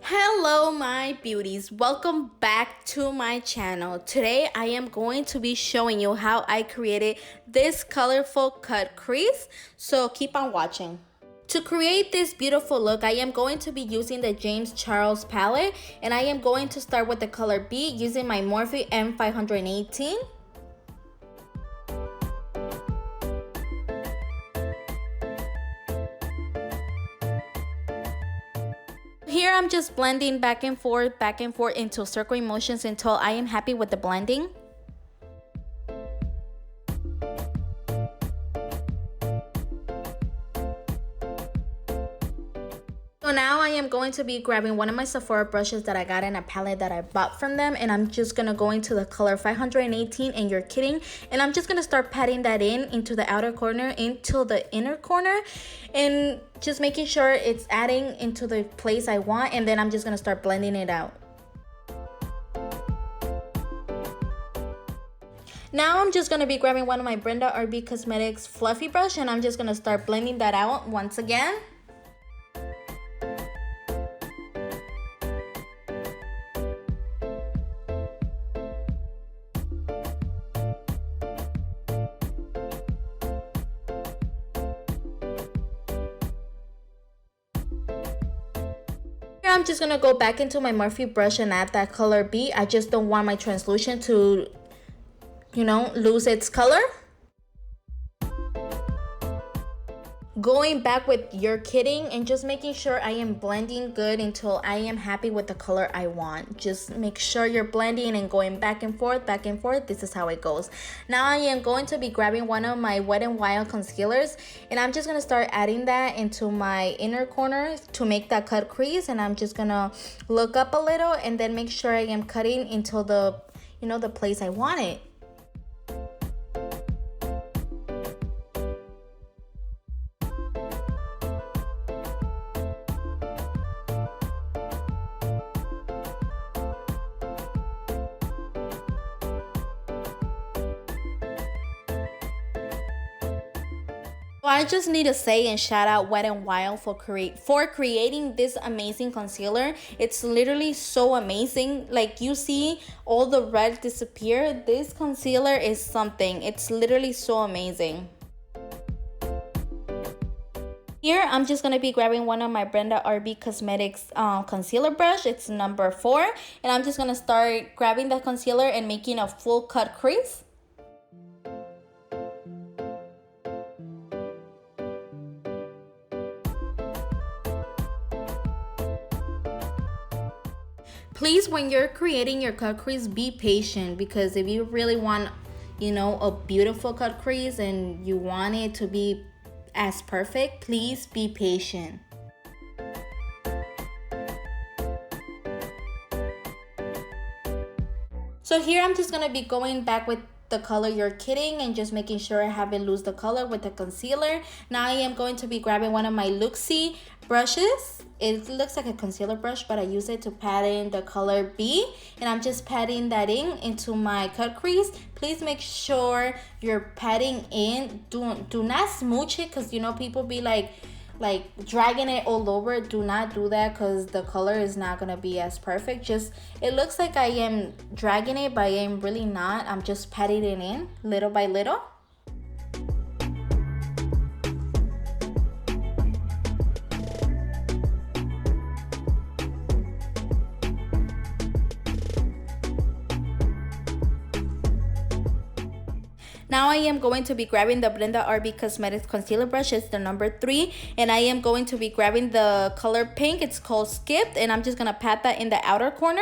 Hello my beauties, welcome back to my channel. Today I am going to be showing you how I created this colorful cut crease, so keep on watching. To create this beautiful look, I am going to be using the James Charles palette, and I am going to start with the color B using my Morphe M518. Here I'm just blending back and forth into circling motions until I am happy with the blending. So now I am going to be grabbing one of my Sephora brushes that I got in a palette that I bought from them, and I'm just gonna go into the color 518, and you're kidding, and I'm just gonna start patting that into the outer corner, into the inner corner, and just making sure it's adding into the place I want, and then I'm just gonna start blending it out. Now I'm just gonna be grabbing one of my Brenda RB Cosmetics fluffy brush, and I'm just gonna start blending that out once again. I'm just gonna go back into my Morphe brush and add that color B. I just don't want my translucent to, lose its color. Going back with You're Kidding and just making sure I am blending good until I am happy with the color I want. Just make sure you're blending and going back and forth. This is how it goes. Now I am going to be grabbing one of my Wet n Wild concealers, and I'm just going to start adding that into my inner corner to make that cut crease, and I'm just going to look up a little and then make sure I am cutting into the, the place I want it. I just need to say and shout out Wet n Wild for creating this amazing concealer. It's literally so amazing. Like, you see all the red disappear. This concealer is something. It's literally so amazing. Here I'm just going to be grabbing one of my Brenda RB Cosmetics concealer brush. It's number 4, and I'm just going to start grabbing that concealer and making a full cut crease. Please, when you're creating your cut crease, be patient, because if you really want, a beautiful cut crease and you want it to be as perfect, please be patient. So here I'm just going to be going back with the color You're Kidding and just making sure I haven't lost the color with the concealer. Now I am going to be grabbing one of my Luxie brushes. It looks like a concealer brush, but I use it to pat in the color B, and I'm just patting that into my cut crease. Please make sure you're patting in. Do not smooch it, because people be like dragging it all over. Do not do that, because the color is not gonna be as perfect. Just, it looks like I am dragging it, but I am really not. I'm just patting it in little by little. Now I am going to be grabbing the Brenda RB Cosmetics concealer brush. It's the number 3, and I am going to be grabbing the color pink. It's called Skipped, and I'm just gonna pat that in the outer corner.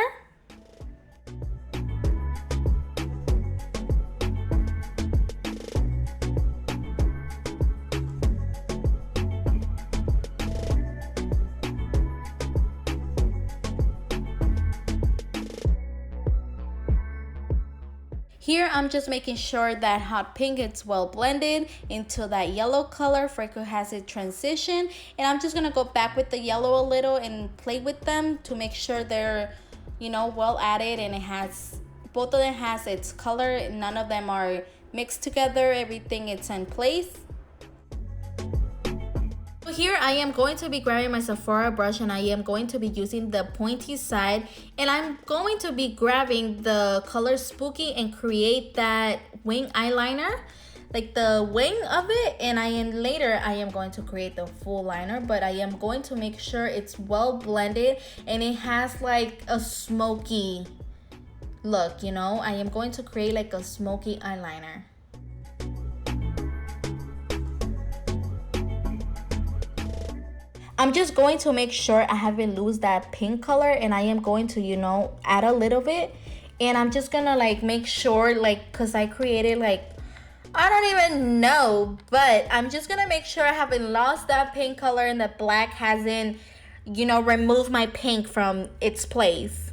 Here I'm just making sure that hot pink is well blended into that yellow color for it has a transition, and I'm just gonna go back with the yellow a little and play with them to make sure they're well added, and both of them has its color. None of them are mixed together. Everything is in place. Here I am going to be grabbing my Sephora brush and I am going to be using the pointy side, and I'm going to be grabbing the color Spooky and create that wing eyeliner, like the wing of it, and later I am going to create the full liner, but I am going to make sure it's well blended and it has like a smoky look, you know. I am going to create like a smoky eyeliner. I'm just going to make sure I haven't lose that pink color, and I am going to, you know, add a little bit, and I'm just gonna like make sure, like, cause I created like, I don't even know, but I'm just gonna make sure I haven't lost that pink color and the black hasn't, you know, removed my pink from its place.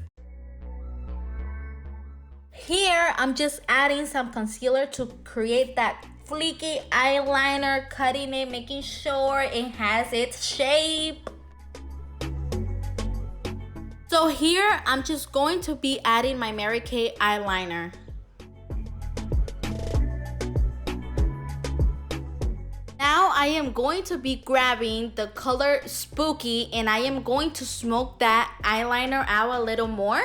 Here, I'm just adding some concealer to create that fleeky eyeliner, cutting it, making sure it has its shape. So here, I'm just going to be adding my Mary Kay eyeliner. Now I am going to be grabbing the color Spooky and I am going to smoke that eyeliner out a little more.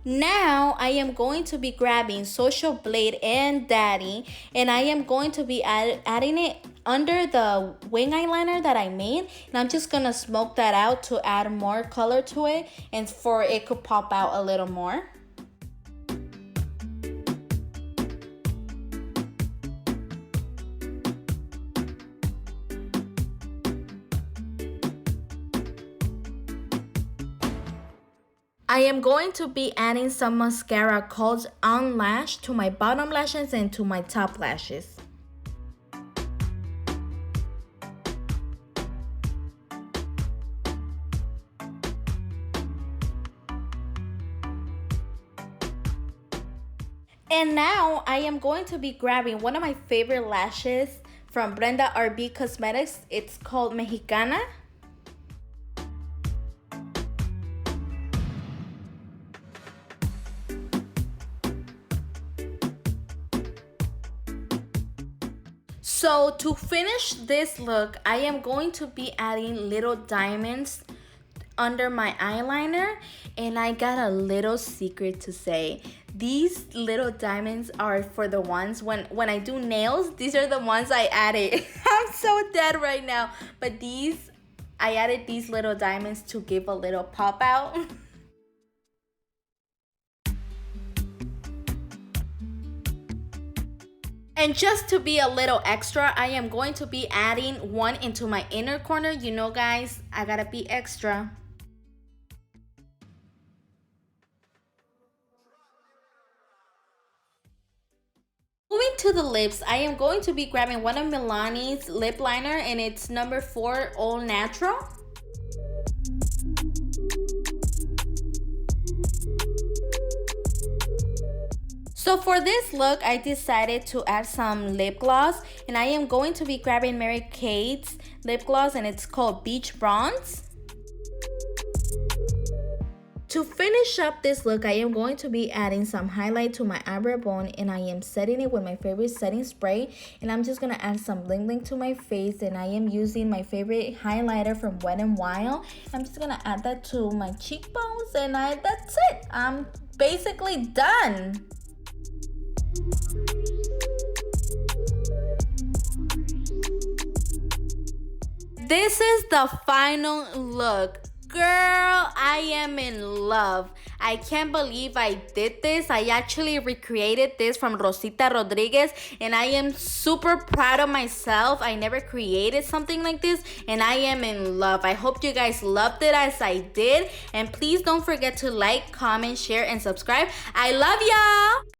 Now I am going to be grabbing Social Blade and Daddy, and I am going to be adding it under the wing eyeliner that I made, and I'm just gonna smoke that out to add more color to it and for it could pop out a little more. I am going to be adding some mascara called Unlash to my bottom lashes and to my top lashes. And now I am going to be grabbing one of my favorite lashes from Brenda RB Cosmetics. It's called Mexicana. So to finish this look, I am going to be adding little diamonds under my eyeliner, and I got a little secret to say. These little diamonds are for the ones when I do nails. These are the ones I added. I'm so dead right now, but I added these little diamonds to give a little pop out. And just to be a little extra, I am going to be adding one into my inner corner. You know, guys, I gotta be extra. Moving to the lips, I am going to be grabbing one of Milani's lip liner, and it's number 4 All Natural. So for this look, I decided to add some lip gloss, and I am going to be grabbing Mary Kate's lip gloss, and it's called Beach Bronze. To finish up this look, I am going to be adding some highlight to my eyebrow bone, and I am setting it with my favorite setting spray, and I'm just going to add some bling bling to my face, and I am using my favorite highlighter from Wet n Wild. I'm just going to add that to my cheekbones, and that's it. I'm basically done. This is the final look. Girl, I am in love. I can't believe I did this. I actually recreated this from Rosita Rodriguez, and I am super proud of myself. I never created something like this, and I am in love. I hope you guys loved it as I did, and please don't forget to like, comment, share, and subscribe. I love y'all.